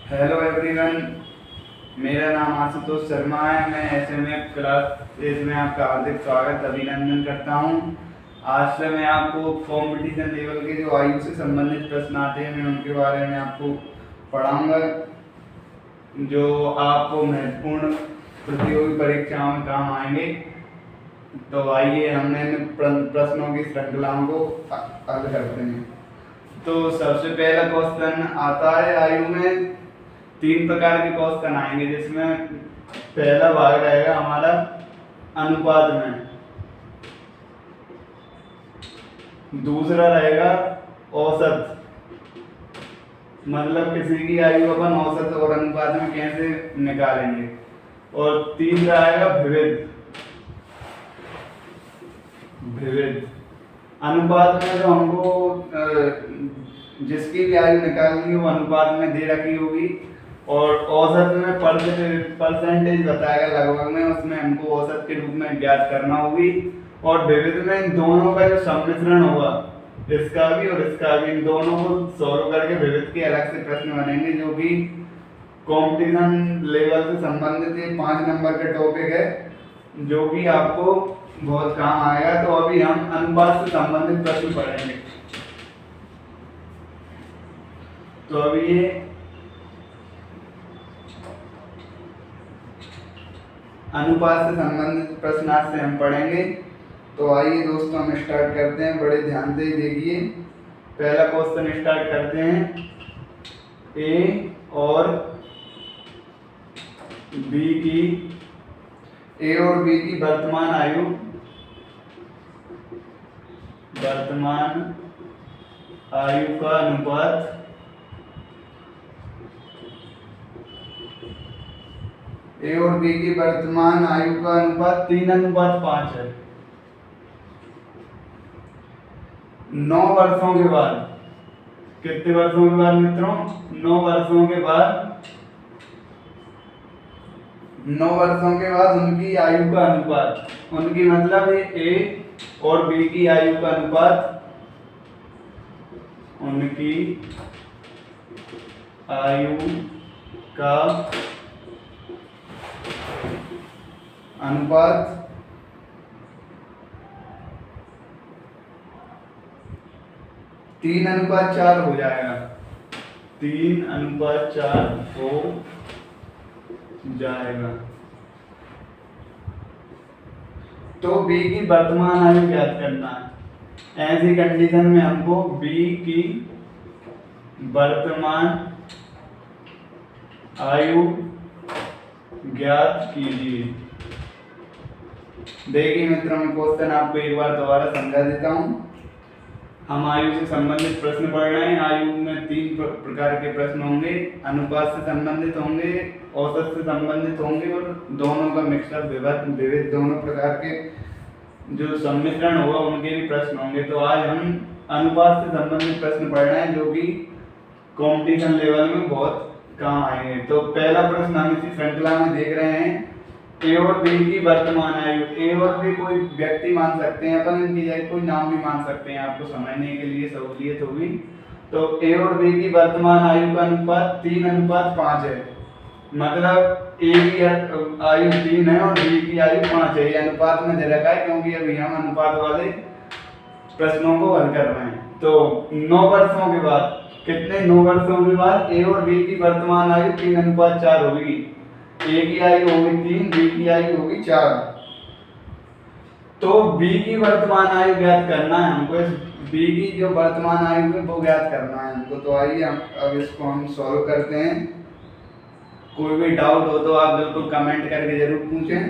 Hello everyone, मेरा नाम आशुतोष शर्मा है। मैं एसएमएफ क्लास में आपका हार्दिक स्वागत अभिनंदन करता हूं। आज से मैं आपको कंपटीशन लेवल के जो आयु से संबंधित प्रश्न आते हैं मैं उनके बारे में आपको पढ़ाऊंगा, जो आपको महत्वपूर्ण प्रतियोगी परीक्षाओं में काम आएंगे। तो आइए हमने प्रश्नों की श्रृंखलाओं को हल करते हैं। तो सबसे पहला क्वेश्चन आता है, आयु में 3 प्रकार के क्वेश्चन आएंगे, जिसमें पहला भाग रहेगा हमारा अनुपात में, दूसरा रहेगा औसत, मतलब किसी की आयु अपन औसत और अनुपात में कैसे निकालेंगे, और तीसरा आएगा विविध। अनुपात में तो हमको जिसकी भी आयु निकालनी हो अनुपात में दे रखी होगी, और औसत में परसेंटेज बताएगा लगभग में, उसमें हमको औसत के रूप में ज्ञात करना होगी। और विविध में इन दोनों का जो सम्मिश्रण होगा, इसका भी और इसका भी, इन दोनों को सॉल्व करके विविध के अलग से प्रश्न बनेंगे, जो कि कंपटीशन लेवल से संबंधित ये 5 नंबर के टॉपिक है, जो कि आपको बहुत काम आएगा। तो अभी हम अनुपात से संबंधित प्रश्न पढ़ेंगे। तो अभी ये अनुपात से संबंधित प्रश्न आज से हम पढ़ेंगे। तो आइए दोस्तों हम स्टार्ट करते हैं, बड़े ध्यान से देखिए। पहला क्वेश्चन स्टार्ट करते हैं। ए और बी की वर्तमान आयु का अनुपात ए और बी की वर्तमान आयु का अनुपात 3:5 है। 9 वर्षों के बाद, कितने वर्षों के बाद मित्रों? 9 वर्षों के बाद, 9 वर्षों के बाद उनकी आयु का अनुपात, उनकी मतलब ए और बी की आयु का अनुपात, उनकी आयु का अनुपात 3:4 हो जाएगा। 3:4 हो जाएगा। तो बी की वर्तमान आयु ज्ञात करना है। ऐसी कंडीशन में हमको बी की वर्तमान आयु ज्ञात कीजिए। देखिए मित्रों, मैं क्वेश्चन आपको एक बार दोबारा समझा देता हूँ। हम आयु से संबंधित प्रश्न पढ़ रहे हैं। आयु में 3 प्रकार के प्रश्न होंगे, अनुपात से संबंधित होंगे, औसत से संबंधित होंगे, और दोनों का मिक्सअप विविध दोनों प्रकार के जो सम्मिश्रण होगा उनके भी प्रश्न होंगे। तो आज हम अनुपात से संबंधित प्रश्न पढ़ रहे हैं, जो कि कंपटीशन लेवल में बहुत काम आएंगे। तो पहला प्रश्न हम इसी श्रृंखला में देख रहे हैं। ए और बी की वर्तमान आयु। ए और बी कोई व्यक्ति मान सकते हैं अपन, इनकी जगह कोई नाम भी मान सकते हैं, आपको समझने के लिए सहूलियत होगी। तो ए और बी की वर्तमान आयु का अनुपात 3:5 है। मतलब ए की आयु 3 है और बी की आयु 5 है। ये अनुपात में दे रखा है, क्योंकि अभी हम अनुपात वाले प्रश्नों को हल कर रहे हैं। तो 9 वर्षों के बाद, कितने? 9 वर्षों के बाद ए और बी की वर्तमान आयु 3:4 होगी। ए की आयु होगी 3, बी की आयु होगी 4। तो बी की वर्तमान आयु ज्ञात करना है हमको। इस बी की जो वर्तमान आयु है वो ज्ञात करना है हमको। तो आइए हम अब इसको हम सॉल्व करते हैं। कोई भी डाउट हो तो आप बिल्कुल कमेंट करके जरूर पूछें।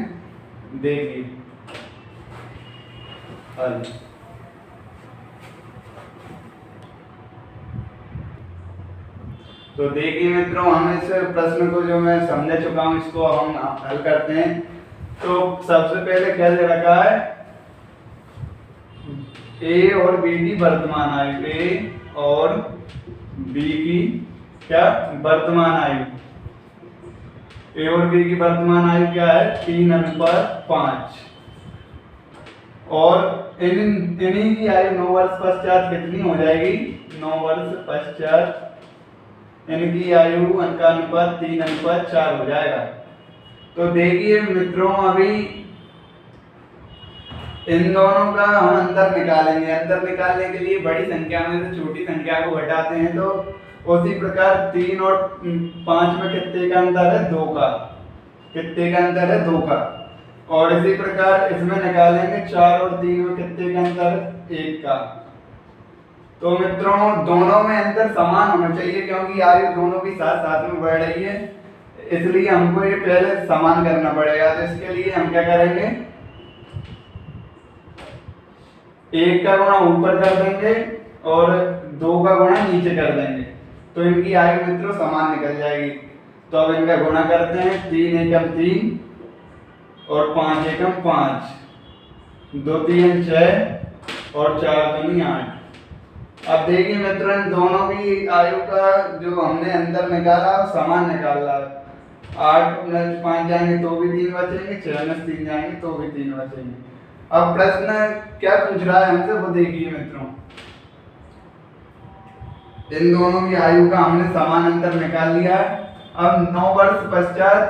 देखिए हल। तो देखिए मित्रों, हम इस प्रश्न को जो मैं समझ चुका हूं, इसको हम हल करते हैं। तो सबसे पहले क्या दे रखा है? ए और बी की वर्तमान आयु। ए और बी की क्या वर्तमान आयु? ए और बी की वर्तमान आयु क्या है? 3:5। और इन्हीं की आयु 9 वर्ष पश्चात कितनी हो जाएगी? 9 वर्ष पश्चात इनकी आयु का अनुपात 3:4 हो जाएगा। तो देखिए मित्रों, अभी इन दोनों का हम अंतर निकालेंगे। अंतर निकालने के लिए बड़ी संख्या में से छोटी संख्या को घटाते हैं। तो उसी प्रकार 3 और 5 में कितने का अंतर है? 2 का। कितने का अंतर है? 2 का। और इसी प्रकार इसमें निकालेंगे 4 और 3 में कितने का अंतर है? 1 का। तो मित्रों, दोनों में अंतर समान होना चाहिए क्योंकि आयु दोनों की साथ साथ में बढ़ रही है, इसलिए हमको ये पहले समान करना पड़ेगा। तो इसके लिए हम क्या करेंगे? 1 का गुणा ऊपर कर देंगे और 2 का गुणा नीचे कर देंगे, तो इनकी आयु मित्रों समान निकल जाएगी। तो अब इनका गुणा करते हैं। 3 एकम 3 और 5 एकम 5, 2 3 6 और 4 दूनी 8। अब देखिए मित्रों, इन दोनों की आयु का जो हमने अंतर निकाला वो समान निकाला। 8 में 5 जाएंगे तो भी 3 बचेंगे, 6 में 3 जाएंगे तो भी 3 बचेंगे। अब प्रश्न क्या पूछ रहा है हमसे वो देखिए मित्रों। इन दोनों की आयु का हमने समान अंतर निकाल लिया। अब 9 वर्ष पश्चात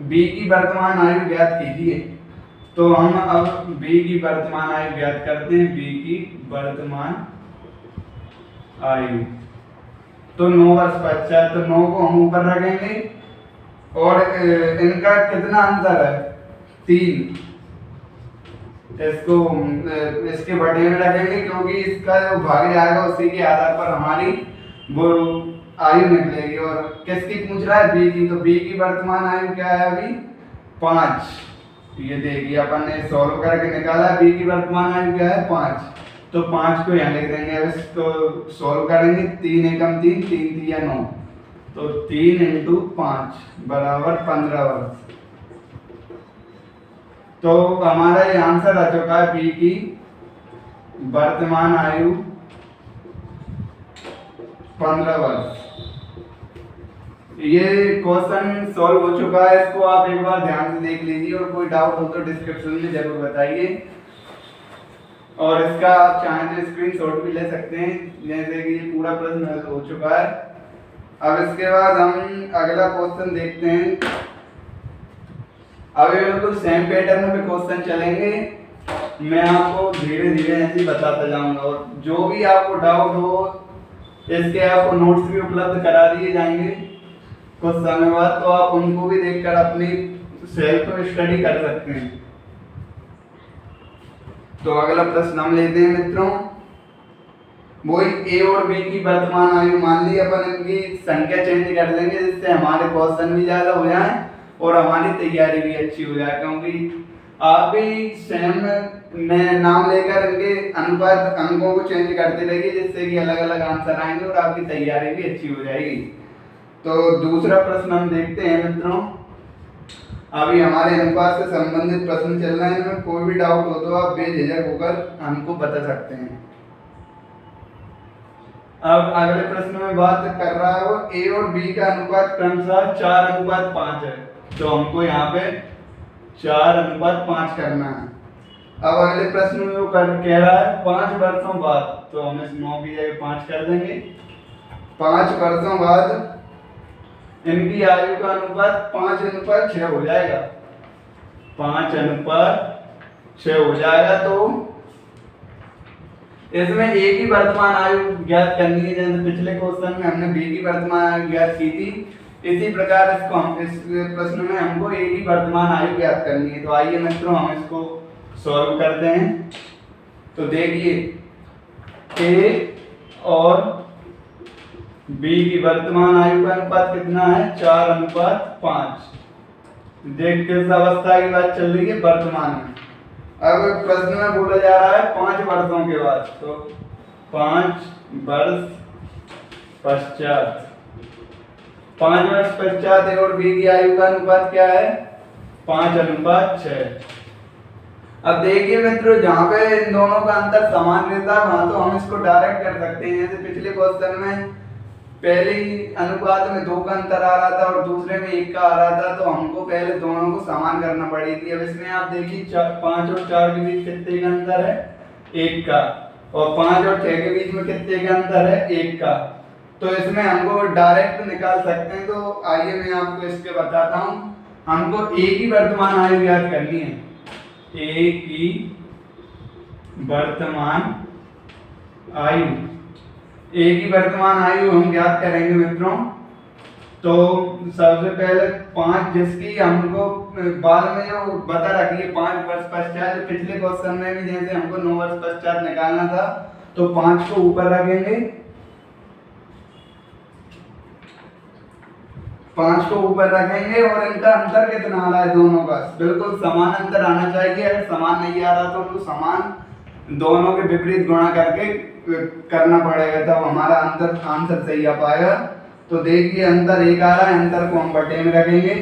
बी की वर्तमान आयु ज्ञात कीजिए। तो हम अब बी की वर्तमान आयु ज्ञात करते हैं। बी की वर्तमान आयु, तो 9 वर्ष पश्चात, तो 9 को हम ऊपर रखेंगे और इनका कितना अंतर है? 3। इसको इसके बटे में रखेंगे क्योंकि इसका जो भाग जाएगा उसी के आधार पर हमारी वो आयु निकलेगी। और किसकी पूछ रहा है? बी की। तो बी की वर्तमान आयु क्या है अभी? 5। ये देखिए अपन ने सॉल्व करके निकाला। बी की वर्तमान आयु क्या है? 5। तो 5 को यहाँ लिख देंगे। अब इसको सॉल्व करेंगे। 3 एकम 3, 3 3 9, तो 3 × 5 बराबर 15 वर्ष। तो हमारा ये आंसर आ चुका है बी की वर्तमान आयु 15 वर्ष। ये क्वेश्चन सॉल्व हो चुका है। इसको आप एक बार ध्यान से देख लीजिए और कोई डाउट हो तो डिस्क्रिप्शन में जरूर बताइए। और इसका आप चाहें तो स्क्रीनशॉट भी ले सकते हैं, जैसे कि ये पूरा प्रश्न हल हो चुका है। अब इसके बाद हम अगला क्वेश्चन देखते हैं। अभी बिल्कुल सेम पैटर्न में क्वेश्चन चलेंगे। मैं आपको धीरे धीरे ऐसे बताता जाऊंगा और जो भी आपको डाउट हो इसके आपको नोट्स भी उपलब्ध करा दिए जाएंगे कुछ समय बाद, तो आप उनको भी देखकर अपनी सेल्फ स्टडी कर सकते हैं। तो अगला प्रश्न हम लेते हैं मित्रों। वही ए और बी की वर्तमान आयु मान ली, अपन इनकी संख्या चेंज कर देंगे जिससे हमारे क्वेश्चन भी ज्यादा हो जाए और हमारी तैयारी भी अच्छी हो जाए। क्योंकि आप भी सेम में नाम लेकर इनके अनुपात अंकों को चेंज करते रहिए जिससे कि अलग अलग आंसर आएंगे और आपकी तैयारी भी अच्छी हो जाएगी। तो दूसरा प्रश्न हम देखते हैं मित्रों। अभी हमारे अनुपात से संबंधित प्रश्न चल रहे हैं। इनमें कोई भी डाउट हो तो आप बेझिझक होकर हमको बता सकते हैं। अब अगले प्रश्न में बात कर रहा है वो ए और बी का अनुपात क्रमशः 4:5 है। तो हमको यहाँ पे 4:5 करना है। अब अगले प्रश्न में वो कह रहा है 5 वर्षों बाद, तो हम इस 9 की जगह 5 कर देंगे। 5 वर्षों बाद इनकी आयु का अनुपात 5:6 हो जाएगा। 5:6 हो जाएगा। तो इसमें ए की वर्तमान आयु ज्ञात करनी है, जैसे पिछले क्वेश्चन में हमने बी की वर्तमान आयु ज्ञात की थी, इसी प्रकार इसको हम इस प्रश्न में हमको ए की वर्तमान आयु ज्ञात करनी है। तो आइए मित्रों हम इसको सॉल्व करते हैं। तो देखिए ए और बी की वर्तमान आयु का अनुपात कितना है? 4:5। देख किस अवस्था की बात चल रही है? वर्तमान में। अब प्रश्न में बोला जा रहा है 5 वर्षों के बाद, तो 5 वर्ष पश्चात, 5 वर्ष पश्चात ए और बी की आयु का अनुपात क्या है? 5:6। अब देखिए मित्रों, जहाँ पे इन दोनों का अंतर समान रहता है वहां तो हम इसको डायरेक्ट कर सकते हैं। जैसे पिछले क्वेश्चन में पहले अनुपात में 2 का अंतर आ रहा था और दूसरे में 1 का आ रहा था, तो हमको पहले दोनों को समान करना पड़ी थी। अब इसमें आप देखिए 5 और 4 के बीच कितने का अंतर है? 1 का। और 5 और 6 के बीच में कितने का अंतर है? 1 का। तो इसमें हमको डायरेक्ट निकाल सकते हैं। तो आइए मैं आपको इसके बताता हूँ। हमको ए की वर्तमान आयु याद करनी है। ए की वर्तमान आयु, ए की वर्तमान आयु हम ज्ञात करेंगे मित्रों। तो सबसे पहले 5, जिसकी हमको बाद में जो बता रखी है 5 वर्ष पश्चात, पिछले क्वेश्चन में भी जैसे हमको 9 वर्ष पश्चात निकालना था, तो 5 को ऊपर रखेंगे, 5 को ऊपर रखेंगे और इनका अंतर कितना आ रहा है दोनों का, बिल्कुल समान अंतर आना चाहिए। अगर समान नहीं आ रहा तो उनको समान दोनों के विपरीत गुणा करके करना पड़ेगा, तब हमारा आंसर सही आ पाएगा। तो देखिए अंतर 1 आ रहा है, अंतर को हम बटे में रखेंगे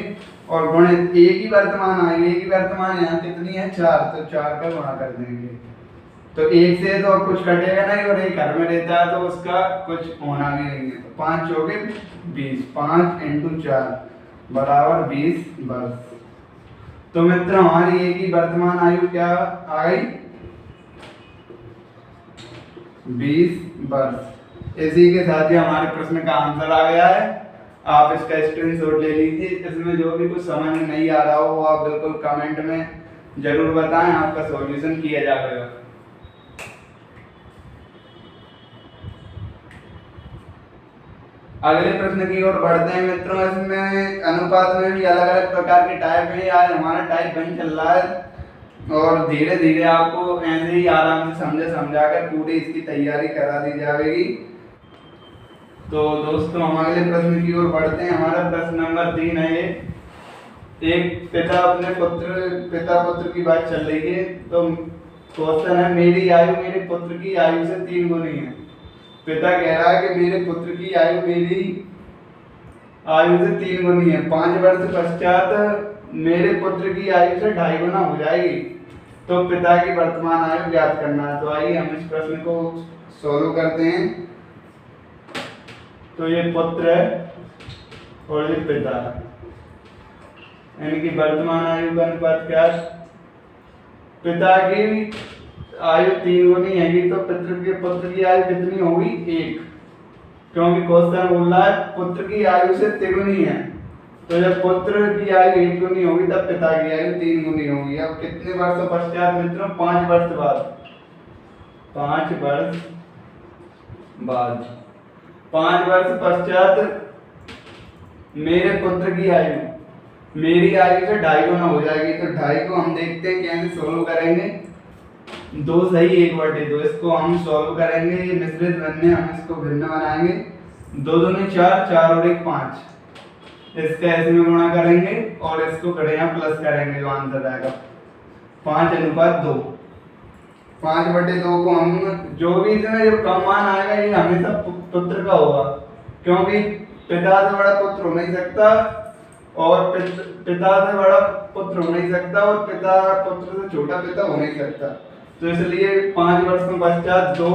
और गुणित ए की वर्तमान आयु, ए की वर्तमान यहाँ कितनी है 4, तो 4 का गुणा कर देंगे। तो 1 से तो कुछ कटेगा नहीं और 1 घर में रहता है तो उसका कुछ होना भी नहीं है। तो 5 चौके 20, 5 × 4 बराबर 20 वर्ष। तो मित्रों हमारी ए की वर्तमान आयु क्या आ गई, 20 वर्ष। इसी के साथ ही हमारे प्रश्न का आंसर आ गया है। आप इसका स्क्रीनशॉट ले लीजिए। इसमें जो भी कुछ समझ में नहीं आ रहा हो वो आप बिल्कुल कमेंट में जरूर बताएं, आपका सॉल्यूशन किया जाएगा। अगले प्रश्न की ओर बढ़ते हैं मित्रों। इसमें अनुपात में भी अलग अलग प्रकार के टाइप हैं। आज हमारा टाइप 1 चल रहा है और धीरे धीरे आपको ऐसे ही आराम से समझाकर पूरी इसकी तैयारी करा दी जाएगी। तो दोस्तों हम अगले प्रश्न की ओर बढ़ते हैं। हमारा प्रश्न नंबर 3 है। एक पिता पुत्र की बात चल रही है। तो क्वेश्चन है मेरी आयु मेरे पुत्र की आयु से 3 गुनी है। पिता कह रहा है कि मेरे पुत्र की आयु मेरी आयु से 3 गुनी है। 5 वर्ष पश्चात मेरे पुत्र की आयु से 2.5 गुना हो जाएगी। तो पिता की वर्तमान आयु ज्ञात करना है। तो आइए हम इस प्रश्न को सॉल्व करते हैं। तो ये पुत्र है और ये पिता है, इनकी वर्तमान आयु का अनुपात क्या है। पिता की आयु 3 गुनी है तो पुत्र की आयु कितनी होगी 1, क्योंकि क्वेश्चन बोल रहा है पुत्र की आयु से 3 गुनी है। तो जब पुत्र की आयु 1 गुनी होगी तब पिता की आयु 3 गुनी होगी। अब कितने वर्षों पश्चात मित्रों, 5 वर्ष बाद, 5 वर्ष बाद, 5 वर्ष पश्चात मेरे पुत्र की आयु मेरी आयु से 2.5 गुना हो जाएगी। तो 2.5 को हम देखते हैं कैसे सोल्व करेंगे। 2 सही 1/2, इसको हम सोल्व करेंगे। ये मिश्रित भिन्न, हम इसको भिन्न बनाएंगे। 2 दूनी 4, 4 और 1 5, इसका इसमें गुणा करेंगे और इसको खड़े यहाँ प्लस करेंगे, जो आंसर आएगा 5:2। 5/2 को हम जो भी इसमें जो कम मान आएगा ये हमेशा पुत्र का होगा, क्योंकि पिता से बड़ा पुत्र हो नहीं सकता और पिता से बड़ा पुत्र हो नहीं सकता और पिता पुत्र से छोटा पिता हो नहीं सकता। तो इसलिए 5 वर्षों पश्चात 2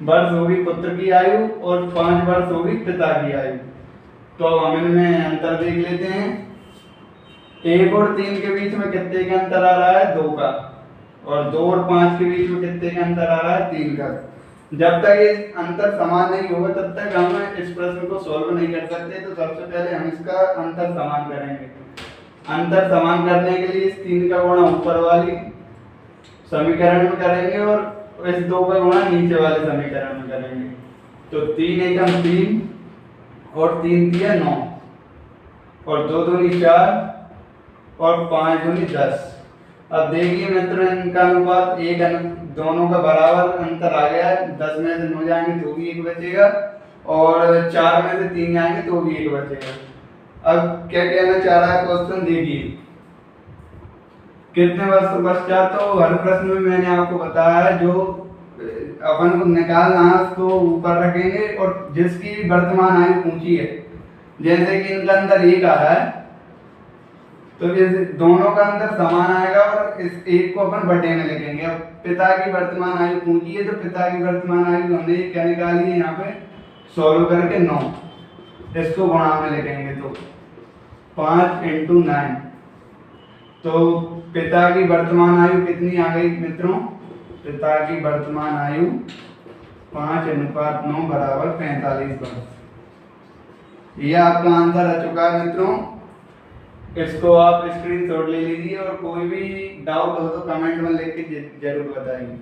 वर्ष होगी पुत्र की आयु और 5 वर्ष होगी पिता की आयु। तो हम इनमें अंतर देख लेते हैं। 1 और 3 के बीच में कितने का अंतर आ रहा है 2 का, और 2 और 5 के बीच में कितने का अंतर आ रहा है 3 का। जब तक ये अंतर समान नहीं होगा तब तक हम इस प्रश्न को सॉल्व नहीं कर सकते। तो सबसे पहले हम इसका अंतर समान करेंगे। अंतर समान करने के लिए इस 3 का गुणा ऊपर वाली समीकरण में करेंगे और इस 2 का गुणा नीचे वाले समीकरण में करेंगे। तो 3 एकम 3 और 3 दिया 9 और 2 दूनी 4 और 5 दूनी 10। अब देखिए मित्रों इनका अनुपात दोनों का बराबर अंतर आ गया है। 10 में से 9 जाएंगे तो भी 1 बचेगा और 4 में से 3 जाएंगे तो भी 1 बचेगा। अब क्या कहना चाह रहा है क्वेश्चन देखिए, कितने वर्ष पश्चात। तो हर प्रश्न में मैंने आपको बताया है जो अपन को निकालना है उसको ऊपर रखेंगे और जिसकी वर्तमान आयु पूछी है, जैसे कि इनका अंतर 1 आ रहा है तो जैसे दोनों का अंतर समान आएगा और इस 1 को अपन बटे में लिखेंगे। अब पिता की वर्तमान आयु पूछी है तो पिता की वर्तमान आयु हमने क्या निकाली है यहाँ पे सॉल्व करके 9, इसको गुणा में लिखेंगे तो 5 × 9। तो पिता की वर्तमान आयु कितनी आ गई मित्रों, पिता की वर्तमान आयु 5:9 बराबर 45 वर्ष। ये आपका आंसर आ चुका है मित्रों। इसको आप स्क्रीनशॉट ले लीजिए और कोई भी डाउट हो तो कमेंट में लिख के जरूर बताइए।